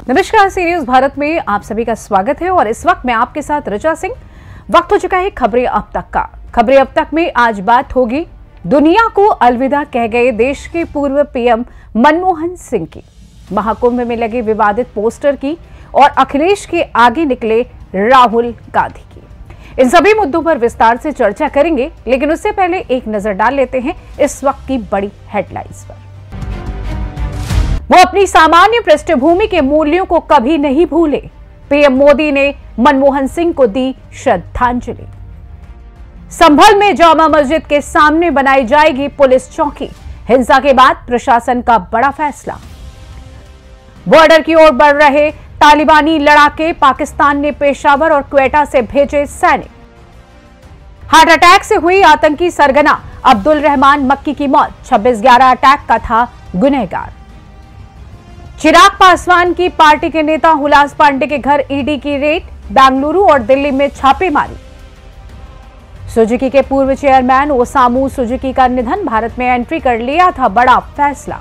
नमस्कार, सी न्यूज भारत में आप सभी का स्वागत है और इस वक्त मैं आपके साथ ऋचा सिंह। वक्त हो चुका है खबरें अब तक का। खबरें अब तक में आज बात होगी दुनिया को अलविदा कह गए देश के पूर्व पीएम मनमोहन सिंह की, महाकुंभ में लगे विवादित पोस्टर की और अखिलेश के आगे निकले राहुल गांधी की। इन सभी मुद्दों पर विस्तार से चर्चा करेंगे, लेकिन उससे पहले एक नजर डाल लेते हैं इस वक्त की बड़ी हेडलाइंस पर। वो अपनी सामान्य पृष्ठभूमि के मूल्यों को कभी नहीं भूले, पीएम मोदी ने मनमोहन सिंह को दी श्रद्धांजलि। संभल में जामा मस्जिद के सामने बनाई जाएगी पुलिस चौकी, हिंसा के बाद प्रशासन का बड़ा फैसला। बॉर्डर की ओर बढ़ रहे तालिबानी लड़ाके, पाकिस्तान ने पेशावर और क्वेटा से भेजे सैनिक। हार्ट अटैक से हुई आतंकी सरगना अब्दुल रहमान मक्की की मौत, 26/11 अटैक का था गुनहगार। चिराग पासवान की पार्टी के नेता हुलास पांडे के घर ईडी की रेड, बेंगलुरु और दिल्ली में छापेमारी। सुजुकी के पूर्व चेयरमैन ओसामू सुजुकी का निधन, भारत में एंट्री कर लिया था बड़ा फैसला।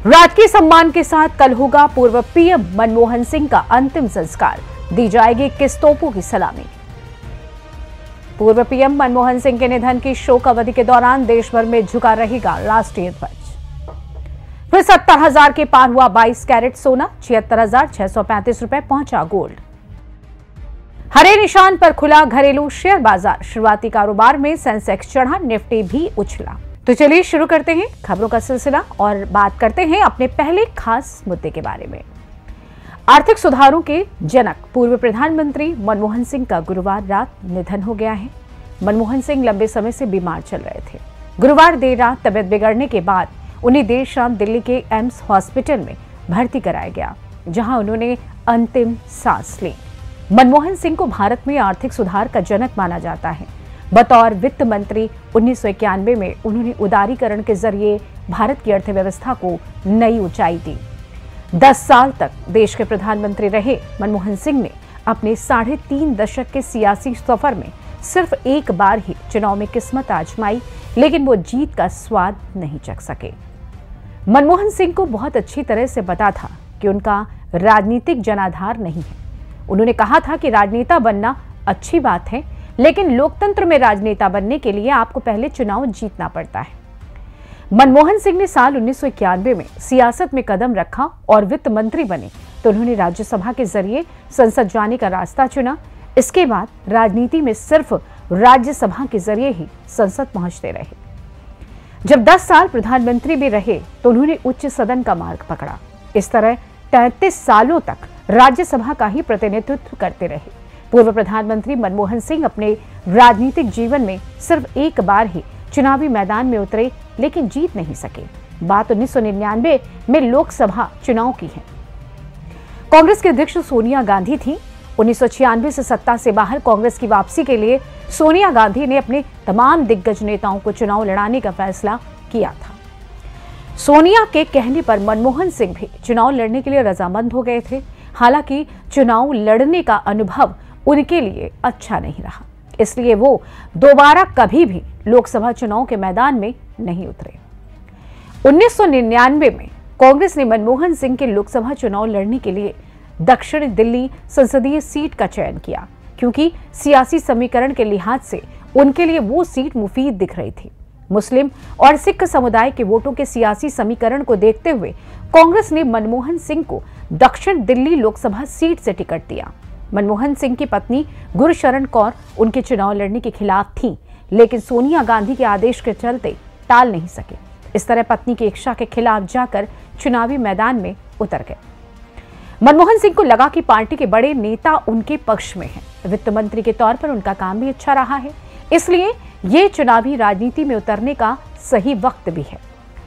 राजकीय सम्मान के साथ कल होगा पूर्व पीएम मनमोहन सिंह का अंतिम संस्कार, दी जाएगी 21 तोपों की सलामी। पूर्व पीएम मनमोहन सिंह के निधन की शोक अवधि के दौरान देश भर में झुका रहेगा राष्ट्रीय ध्वज। फिर 70,000 के पार हुआ 22 कैरेट सोना, 76,635 रुपए पहुंचा गोल्ड। हरे निशान पर खुला घरेलू शेयर बाजार, शुरुआती कारोबार में सेंसेक्स चढ़ा, निफ्टी भी उछला। तो चलिए शुरू करते हैं खबरों का सिलसिला और बात करते हैं अपने पहले खास मुद्दे के बारे में। आर्थिक सुधारों के जनक पूर्व प्रधानमंत्री मनमोहन सिंह का गुरुवार रात निधन हो गया है। मनमोहन सिंह लंबे समय से बीमार चल रहे थे। गुरुवार देर रात तबियत बिगड़ने के बाद उन्हें देर शाम दिल्ली के एम्स हॉस्पिटल में भर्ती कराया गया, जहां उन्होंने अंतिम सांस ली। मनमोहन सिंह को भारत में आर्थिक सुधार का जनक माना जाता है। बतौर वित्त मंत्री 1991 में उन्होंने उदारीकरण के जरिए भारत की अर्थव्यवस्था को नई ऊंचाई दी। 10 साल तक देश के प्रधानमंत्री रहे मनमोहन सिंह ने अपने 3.5 दशक के सियासी सफर में सिर्फ एक बार ही चुनाव में किस्मत आजमाई, लेकिन वो जीत का स्वाद नहीं चख सके। मनमोहन सिंह को बहुत अच्छी तरह से पता था कि उनका राजनीतिक जनाधार नहीं है। उन्होंने कहा था कि राजनेता बनना अच्छी बात है, लेकिन लोकतंत्र में राजनेता बनने के लिए आपको पहले चुनाव जीतना पड़ता है। मनमोहन सिंह ने साल 1991 में सियासत में कदम रखा और वित्त मंत्री बने तो उन्होंने राज्यसभा के जरिए संसद जाने का रास्ता चुना। इसके बाद राजनीति में सिर्फ राज्यसभा के जरिए ही संसद पहुंचते रहे। जब 10 साल प्रधानमंत्री भी रहे तो उन्होंने उच्च सदन का मार्ग पकड़ा। इस तरह 33 सालों तक राज्यसभा का ही प्रतिनिधित्व करते रहे। पूर्व प्रधानमंत्री मनमोहन सिंह अपने राजनीतिक जीवन में सिर्फ एक बार ही चुनावी मैदान में उतरे, लेकिन जीत नहीं सके। बात 1999 में लोकसभा चुनाव की है। कांग्रेस के अध्यक्ष सोनिया गांधी थी। 1996 से सत्ता से बाहर कांग्रेस की वापसी के लिए सोनिया गांधी ने अपने तमाम दिग्गज नेताओं को चुनाव लड़ाने का फैसला किया था। सोनिया के कहने पर मनमोहन सिंह भी चुनाव लड़ने के लिए रजामंद हो गए थे। हालांकि चुनाव लड़ने का अनुभव उनके लिए अच्छा नहीं रहा, इसलिए वो दोबारा कभी भी लोकसभा चुनाव के मैदान में नहीं उतरे। 1999 में कांग्रेस ने मनमोहन सिंह के लोकसभा चुनाव लड़ने के लिए दक्षिण दिल्ली संसदीय सीट का चयन किया, क्योंकि सियासी समीकरण के लिहाज से उनके लिए वो सीट मुफीद दिख रही थी। मुस्लिम और सिख समुदाय के वोटों के सियासी समीकरण को देखते हुए कांग्रेस ने मनमोहन सिंह को दक्षिण दिल्ली लोकसभा सीट से टिकट दिया। मनमोहन सिंह की पत्नी गुरशरण कौर उनके चुनाव लड़ने के खिलाफ थी, लेकिन सोनिया गांधी के आदेश के चलते टाल नहीं सके। इस तरह पत्नी की इच्छा के खिलाफ जाकर चुनावी मैदान में उतर गए। मनमोहन सिंह को लगा कि पार्टी के बड़े नेता उनके पक्ष में हैं। वित्त मंत्री के तौर पर उनका काम भी अच्छा रहा है, इसलिए ये चुनावी राजनीति में उतरने का सही वक्त भी है।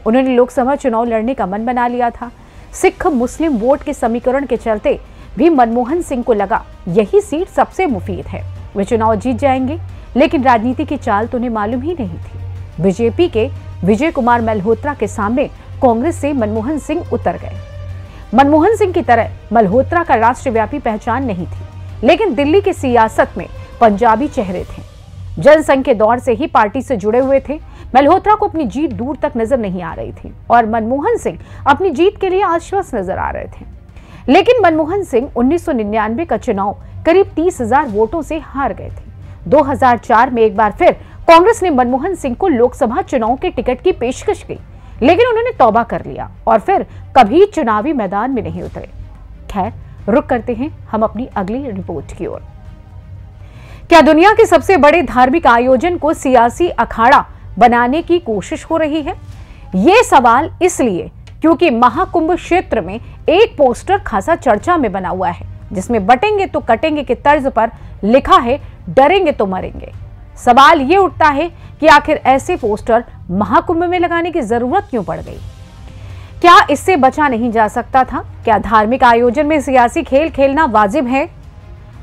उन्होंने लोकसभा चुनाव लड़ने का मन बना लिया था। सिख मुस्लिम वोट के समीकरण के चलते भी मनमोहन सिंह को लगा यही सीट सबसे मुफीद है, वे चुनाव जीत जाएंगे। लेकिन राजनीति की चाल तो उन्हें मालूम ही नहीं थी। बीजेपी के विजय कुमार मल्होत्रा के सामने कांग्रेस से मनमोहन सिंह उतर गए। मनमोहन सिंह की तरह मल्होत्रा का राष्ट्रव्यापी पहचान नहीं थी, लेकिन दिल्ली की सियासत में पंजाबी चेहरे थे। जनसंघ के दौर से ही पार्टी से जुड़े हुए थे। मल्होत्रा को अपनी जीत दूर तक नजर नहीं आ रही थी और मनमोहन सिंह अपनी जीत के लिए आश्वस्त नजर आ रहे थे। लेकिन मनमोहन सिंह 1999 का चुनाव करीब 30,000 वोटों से हार गए थे। 2004 में एक बार फिर कांग्रेस ने मनमोहन सिंह को लोकसभा चुनाव के टिकट की पेशकश की, लेकिन उन्होंने तौबा कर लिया और फिर कभी चुनावी मैदान में नहीं उतरे। खैर, रुक करते हैं हम अपनी अगली रिपोर्ट की ओर। क्या दुनिया के सबसे बड़े धार्मिक आयोजन को सियासी अखाड़ा बनाने की कोशिश हो रही है? ये सवाल इसलिए क्योंकि महाकुंभ क्षेत्र में एक पोस्टर खासा चर्चा में बना हुआ है, जिसमें बटेंगे तो कटेंगे के तर्ज पर लिखा है डरेंगे तो मरेंगे। सवाल ये उठता है कि आखिर ऐसे पोस्टर महाकुंभ में लगाने की जरूरत क्यों पड़ गई? क्या इससे बचा नहीं जा सकता था? क्या धार्मिक आयोजन में सियासी खेल खेलना वाजिब है?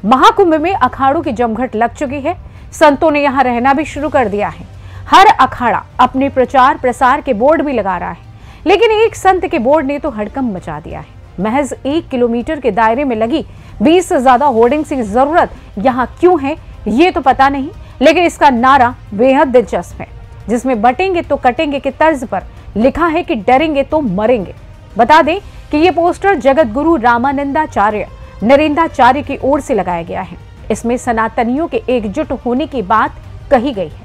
महाकुंभ में अखाड़ों की जमघट लग चुकी है। संतों ने यहां रहना भी शुरू कर दिया है। हर अखाड़ा अपने प्रचार प्रसार के बोर्ड भी लगा रहा है, लेकिन एक संत के बोर्ड ने तो हड़कंप मचा दिया है। महज 1 किलोमीटर के दायरे में लगी 20 से ज्यादा होर्डिंग्स की जरूरत यहां क्यों है, ये तो पता नहीं, लेकिन इसका नारा बेहद दिलचस्प है, जिसमें बटेंगे तो कटेंगे के तर्ज पर लिखा है कि डरेंगे तो मरेंगे। बता दें कि ये पोस्टर जगत गुरु रामानंदाचार्य नरेंद्राचार्य की ओर से लगाया गया है। इसमें सनातनियों के एकजुट होने की बात कही गई है।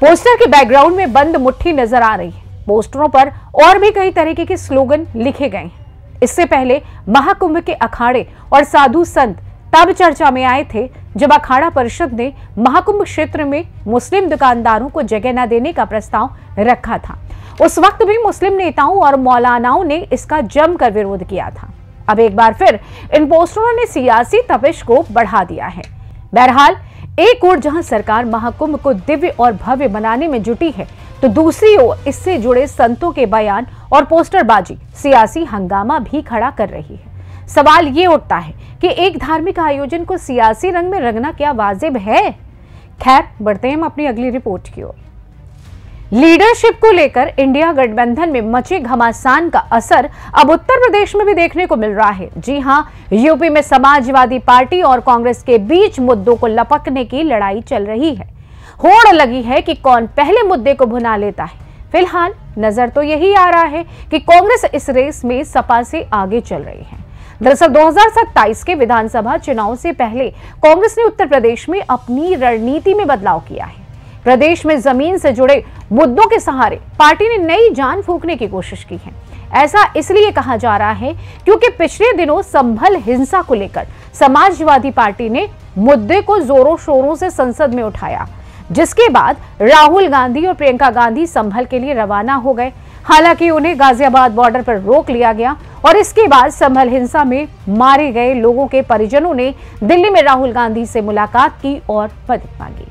पोस्टर के बैकग्राउंड में बंद मुट्ठी नजर आ रही है। पोस्टरों पर और भी कई तरीके के स्लोगन लिखे गए हैं। इससे पहले महाकुंभ के अखाड़े और साधु संत तब चर्चा में आए थे जब अखाड़ा परिषद ने महाकुंभ क्षेत्र में मुस्लिम दुकानदारों को जगह न देने का प्रस्ताव रखा था। उस वक्त भी मुस्लिम नेताओं और मौलानाओं ने इसका जमकर विरोध किया था। अब एक बार फिर इन पोस्टरों ने सियासी तपिश को बढ़ा दिया है। बहरहाल, एक ओर जहां सरकार महाकुंभ को दिव्य और भव्य बनाने में जुटी है, तो दूसरी ओर इससे जुड़े संतों के बयान और पोस्टरबाजी सियासी हंगामा भी खड़ा कर रही है। सवाल ये उठता है कि एक धार्मिक आयोजन को सियासी रंग में रंगना क्या वाजिब है? खैर, बढ़ते हैं हम अपनी अगली रिपोर्ट की ओर। लीडरशिप को लेकर इंडिया गठबंधन में मचे घमासान का असर अब उत्तर प्रदेश में भी देखने को मिल रहा है। जी हां, यूपी में समाजवादी पार्टी और कांग्रेस के बीच मुद्दों को लपकने की लड़ाई चल रही है। होड़ लगी है कि कौन पहले मुद्दे को भुना लेता है। फिलहाल नजर तो यही आ रहा है कि कांग्रेस इस रेस में सपा से आगे चल रही है। दरअसल 2027 के विधानसभा चुनाव से पहले कांग्रेस ने उत्तर प्रदेश में अपनी रणनीति में बदलाव किया है। प्रदेश में जमीन से जुड़े मुद्दों के सहारे पार्टी ने नई जान फूंकने की कोशिश की है। ऐसा इसलिए कहा जा रहा है क्योंकि पिछले दिनों संभल हिंसा को लेकर समाजवादी पार्टी ने मुद्दे को जोरों शोरों से संसद में उठाया, जिसके बाद राहुल गांधी और प्रियंका गांधी संभल के लिए रवाना हो गए। हालांकि उन्हें गाजियाबाद बॉर्डर पर रोक लिया गया और इसके बाद संभल हिंसा में मारे गए लोगों के परिजनों ने दिल्ली में राहुल गांधी से मुलाकात की और मदद मांगी।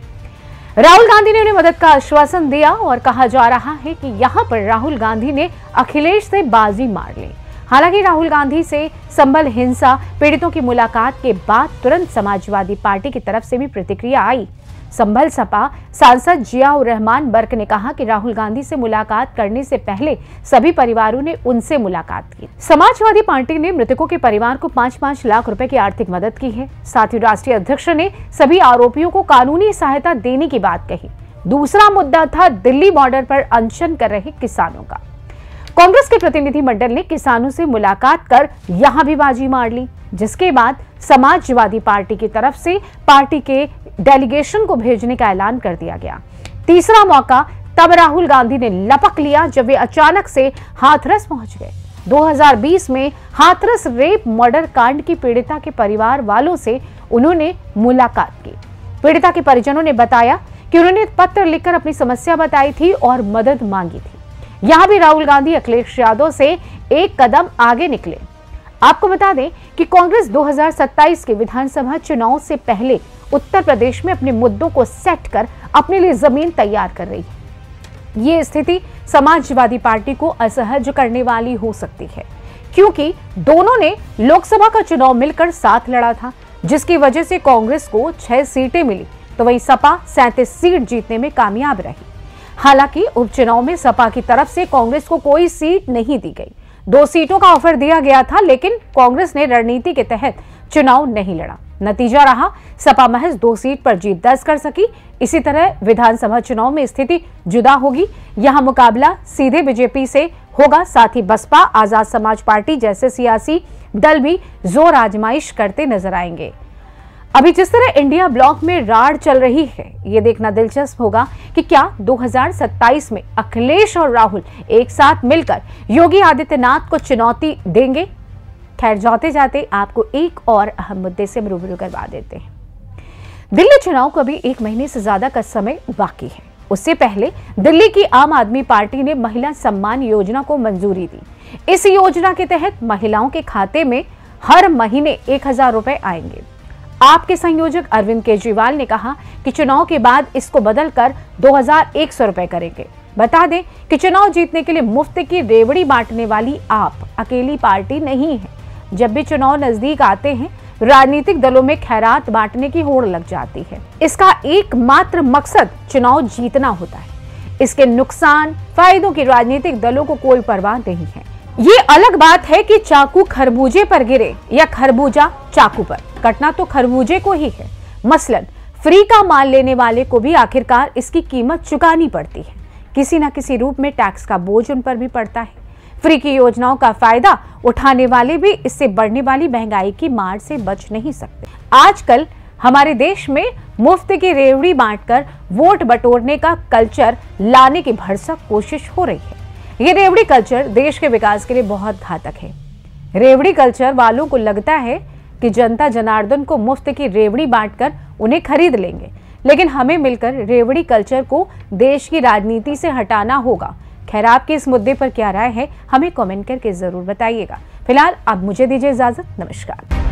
राहुल गांधी ने उन्हें मदद का आश्वासन दिया और कहा जा रहा है कि यहां पर राहुल गांधी ने अखिलेश से बाजी मार ली। हालांकि राहुल गांधी से संभल हिंसा पीड़ितों की मुलाकात के बाद तुरंत समाजवादी पार्टी की तरफ से भी प्रतिक्रिया आई। संभल सपा सांसद जियाउर रहमान बर्क ने कहा कि राहुल गांधी से मुलाकात करने से पहले सभी परिवारों ने उनसे मुलाकात की। समाजवादी पार्टी ने मृतकों के परिवार को 5-5 लाख रुपए की आर्थिक मदद की है। साथ ही राष्ट्रीय अध्यक्ष ने सभी आरोपियों को कानूनी सहायता देने की बात कही। दूसरा मुद्दा था दिल्ली बॉर्डर पर अनशन कर रहे किसानों का। कांग्रेस के प्रतिनिधिमंडल ने किसानों से मुलाकात कर यहां भी बाजी मार ली, जिसके बाद समाजवादी पार्टी की तरफ से पार्टी के डेलीगेशन को भेजने का ऐलान कर दिया गया। तीसरा मौका तब राहुल गांधी ने लपक लिया जब वे अचानक से हाथरस पहुंच गए। 2020 में हाथरस रेप मर्डर कांड की पीड़िता के परिवार वालों से उन्होंने मुलाकात की। पीड़िता के परिजनों ने बताया कि उन्होंने पत्र लिखकर अपनी समस्या बताई थी और मदद मांगी थी। यहां भी राहुल गांधी अखिलेश यादव से एक कदम आगे निकले। आपको बता दें कि कांग्रेस 2027 के विधानसभा चुनाव से पहले उत्तर प्रदेश में अपने मुद्दों को सेट कर अपने लिए जमीन तैयार कर रही है। ये स्थिति समाजवादी पार्टी को असहज करने वाली हो सकती है, क्योंकि दोनों ने लोकसभा का चुनाव मिलकर साथ लड़ा था, जिसकी वजह से कांग्रेस को 6 सीटें मिली, तो वहीं सपा 37 सीट जीतने में कामयाब रही। हालांकि उपचुनाव में सपा की तरफ से कांग्रेस को कोई सीट नहीं दी गई। 2 सीटों का ऑफर दिया गया था, लेकिन कांग्रेस ने रणनीति के तहत चुनाव नहीं लड़ा। नतीजा रहा, सपा महज 2 सीट पर जीत दर्ज कर सकी। इसी तरह विधानसभा चुनाव में स्थिति जुदा होगी। यहां मुकाबला सीधे बीजेपी से होगा। साथ ही बसपा, आजाद समाज पार्टी जैसे सियासी दल भी जोर आजमाइश करते नजर आएंगे। अभी जिस तरह इंडिया ब्लॉक में राड़ चल रही है, ये देखना दिलचस्प होगा कि क्या 2027 में अखिलेश और राहुल एक साथ मिलकर योगी आदित्यनाथ को चुनौती देंगे। खैर, जाते जाते आपको एक और अहम मुद्दे से रूबरू करवा देते हैं। दिल्ली चुनाव को अभी 1 महीने से ज्यादा का समय बाकी है। उससे पहले दिल्ली की आम आदमी पार्टी ने महिला सम्मान योजना को मंजूरी दी। इस योजना के तहत महिलाओं के खाते में हर महीने 1000 रुपए आएंगे। आपके संयोजक अरविंद केजरीवाल ने कहा कि चुनाव के बाद इसको बदलकर 2100 रुपए करेंगे। बता दें कि चुनाव जीतने के लिए मुफ्त की रेवड़ी बांटने वाली आप अकेली पार्टी नहीं है। जब भी चुनाव नजदीक आते हैं, राजनीतिक दलों में खैरात बांटने की होड़ लग जाती है। इसका एकमात्र मकसद चुनाव जीतना होता है। इसके नुकसान फायदों की राजनीतिक दलों को कोई परवाह नहीं है। ये अलग बात है कि चाकू खरबूजे पर गिरे या खरबूजा चाकू पर, कटना तो खरबूजे को ही है। मसलन फ्री का माल लेने वाले को भी आखिरकार इसकी कीमत चुकानी पड़ती है। किसी न किसी रूप में टैक्स का बोझ उन पर भी पड़ता है। फ्री की योजनाओं का फायदा उठाने वाले भी इससे बढ़ने वाली महंगाई की मार से बच नहीं सकते। आजकल हमारे देश में मुफ्त की रेवड़ी बांटकर वोट बटोरने का कल्चर लाने की भरसक कोशिश हो रही है। ये रेवड़ी कल्चर देश के विकास के लिए बहुत घातक है। रेवड़ी कल्चर वालों को लगता है कि जनता जनार्दन को मुफ्त की रेवड़ी बांटकर उन्हें खरीद लेंगे, लेकिन हमें मिलकर रेवड़ी कल्चर को देश की राजनीति से हटाना होगा। खैर, आपकी इस मुद्दे पर क्या राय है, हमें कमेंट करके जरूर बताइएगा। फिलहाल आप मुझे दीजिए इजाजत। नमस्कार।